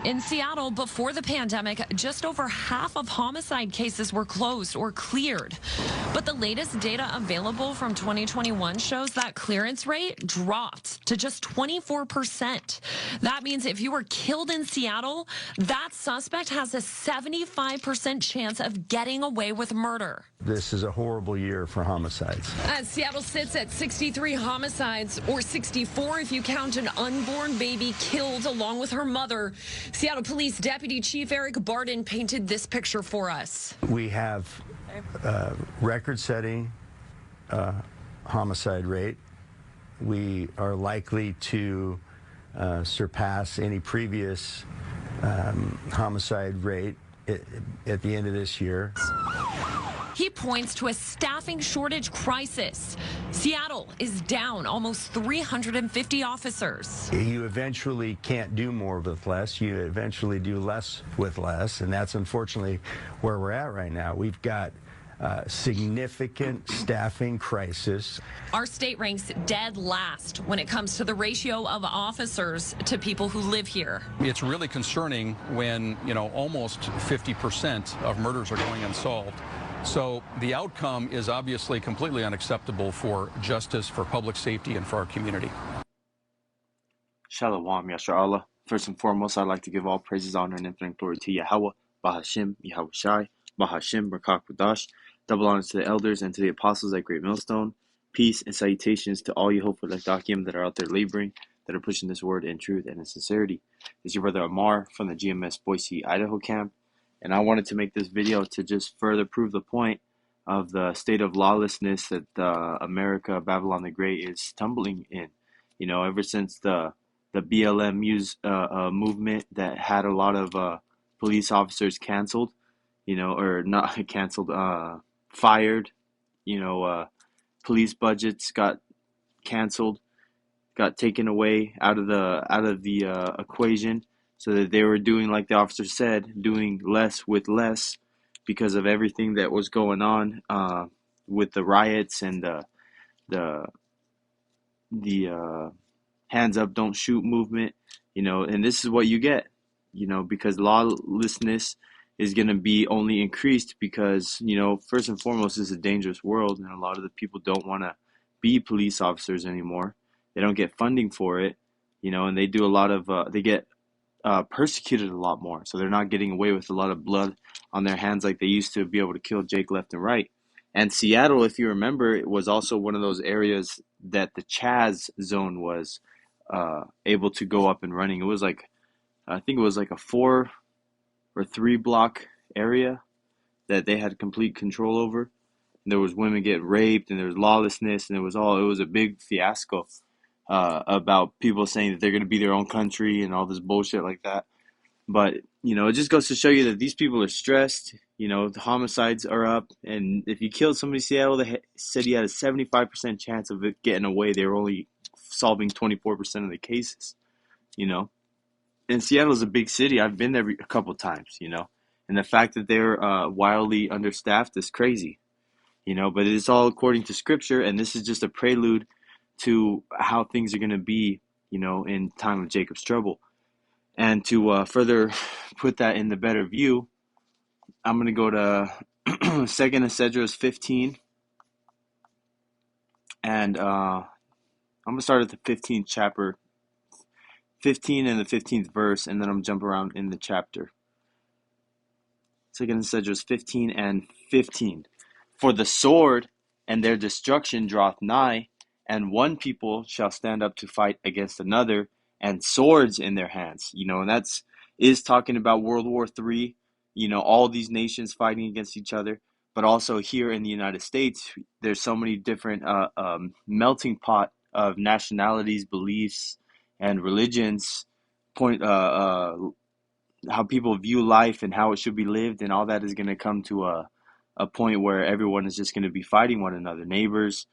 In Seattle, before the pandemic, just over half of homicide cases were closed or cleared. But the latest data available from 2021 shows that clearance rate dropped to just 24%. That means if you were killed in Seattle, that suspect has a 75% chance of getting away with murder. This is a horrible year for homicides. As Seattle sits at 63 homicides, or 64 if you count an unborn baby killed along with her mother, Seattle Police Deputy Chief Eric Barden painted this picture for us. We have record-setting homicide rate. We are likely to surpass any previous homicide rate at the end of this year. He points to a staffing shortage crisis. Seattle is down almost 350 officers. You eventually can't do more with less. You eventually do less with less, and that's unfortunately where we're at right now. We've got significant staffing crisis. Our state ranks dead last when it comes to the ratio of officers to people who live here. It's really concerning when, almost 50% of murders are going unsolved. So the outcome is obviously completely unacceptable for justice, for public safety, and for our community. Shalom, Yashar Allah. First and foremost, I'd like to give all praises, honor, and infinite glory to Yahweh, Bahashim, Yahweh Shai, Bahashim, Barakak Wadash. Double honors to the elders and to the apostles at Great Millstone. Peace and salutations to all you hopeful Dakim that are out there laboring, that are pushing this word in truth and in sincerity. This is your brother Amar from the GMS Boise, Idaho camp. And I wanted to make this video to just further prove the point of the state of lawlessness that America, Babylon the Great, is tumbling in. Ever since the BLM movement that had a lot of police officers canceled, or not canceled, fired, police budgets got canceled, got taken away out of the equation. So that they were doing, like the officer said, doing less with less because of everything that was going on with the riots and the hands up, don't shoot movement, and this is what you get, because lawlessness is going to be only increased because, first and foremost, it's a dangerous world, and a lot of the people don't want to be police officers anymore. They don't get funding for it, and they do a lot of, they get persecuted a lot more, so they're not getting away with a lot of blood on their hands like they used to be able to kill Jake left and right. And Seattle, if you remember, it was also one of those areas that the Chaz zone was able to go up and running. It was I think it was like a 4 or 3 block area that they had complete control over. And there was women getting raped, and there was lawlessness, and it was a big fiasco. About people saying that they're going to be their own country and all this bullshit like that. But, it just goes to show you that these people are stressed. The homicides are up. And if you killed somebody in Seattle, they said you had a 75% chance of it getting away. They were only solving 24% of the cases, And Seattle is a big city. I've been there a couple of times, And the fact that they're wildly understaffed is crazy, But it's all according to Scripture. And this is just a prelude to how things are going to be, in time of Jacob's trouble. And to further put that in the better view, I'm going to go to 2nd Esdras 15. And I'm going to start at the 15th chapter, 15 and the 15th verse, and then I'm going to jump around in the chapter. 2nd Esdras 15 and 15. For the sword and their destruction draweth nigh, and one people shall stand up to fight against another, and swords in their hands. And that's is talking about World War III, all these nations fighting against each other. But also here in the United States, there's so many different melting pot of nationalities, beliefs, and religions, how people view life and how it should be lived, and all that is going to come to a point where everyone is just going to be fighting one another, neighbors,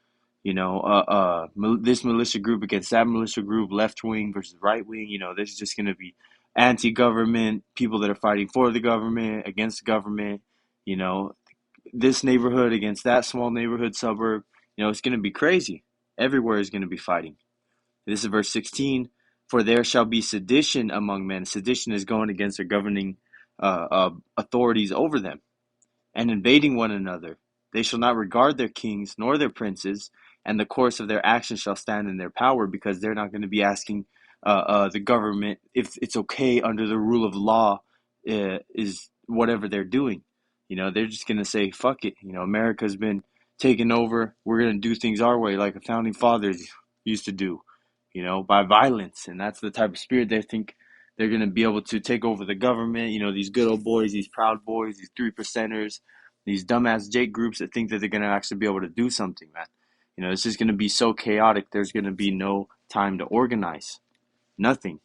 this militia group against that militia group, left wing versus right wing. There's just going to be anti-government people that are fighting for the government, against the government. This neighborhood against that small neighborhood suburb. It's going to be crazy. Everywhere is going to be fighting. This is verse 16. For there shall be sedition among men. Sedition is going against their governing authorities over them, and invading one another. They shall not regard their kings nor their princes, and the course of their actions shall stand in their power, because they're not going to be asking the government if it's okay under the rule of law is whatever they're doing. They're just going to say, fuck it. America's been taken over. We're going to do things our way, like the founding fathers used to do, by violence. And that's the type of spirit they think they're going to be able to take over the government. These good old boys, these proud boys, these 3%ers, these dumbass Jake groups that think that they're going to actually be able to do something, man. It's just going to be so chaotic. There's going to be no time to organize. Nothing.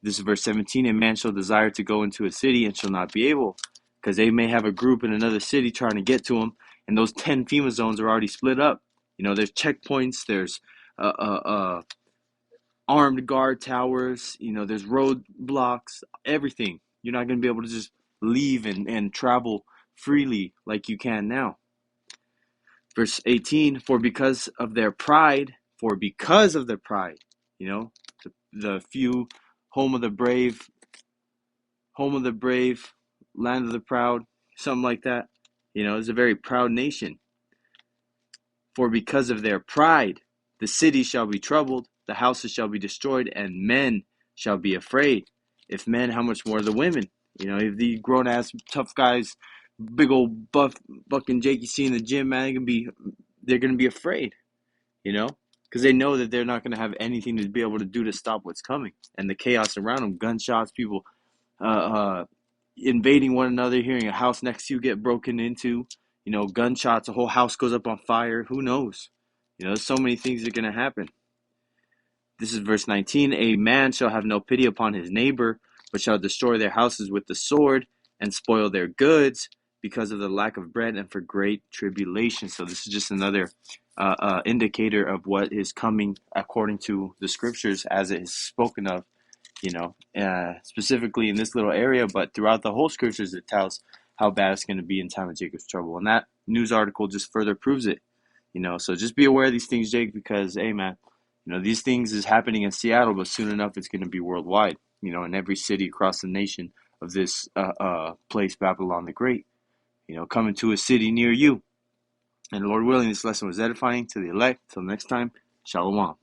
This is verse 17. A man shall desire to go into a city and shall not be able, because they may have a group in another city trying to get to them, and those 10 FEMA zones are already split up. There's checkpoints, there's armed guard towers, there's roadblocks, everything. You're not going to be able to just leave and travel freely like you can now. Verse 18, for because of their pride, the few, home of the brave, land of the proud, something like that. It's a very proud nation. For because of their pride, the city shall be troubled, the houses shall be destroyed, and men shall be afraid. If men, how much more the women? If the grown ass tough guys, big old buff fucking Jake you see in the gym, man, they're gonna be afraid. Because they know that they're not gonna have anything to be able to do to stop what's coming, and the chaos around them, gunshots, people invading one another, hearing a house next to you get broken into, gunshots, a whole house goes up on fire. Who knows? There's so many things that are going to happen. This is verse 19. A man shall have no pity upon his neighbor, but shall destroy their houses with the sword and spoil their goods because of the lack of bread and for great tribulation. So this is just another indicator of what is coming according to the scriptures as it is spoken of, specifically in this little area, but throughout the whole scriptures it tells how bad it's going to be in time of Jacob's trouble. And that news article just further proves it. So just be aware of these things, Jake, because, hey, man, these things is happening in Seattle, but soon enough it's going to be worldwide, in every city across the nation of this place, Babylon the Great, coming to a city near you. And Lord willing, this lesson was edifying to the elect. Till next time, Shalom.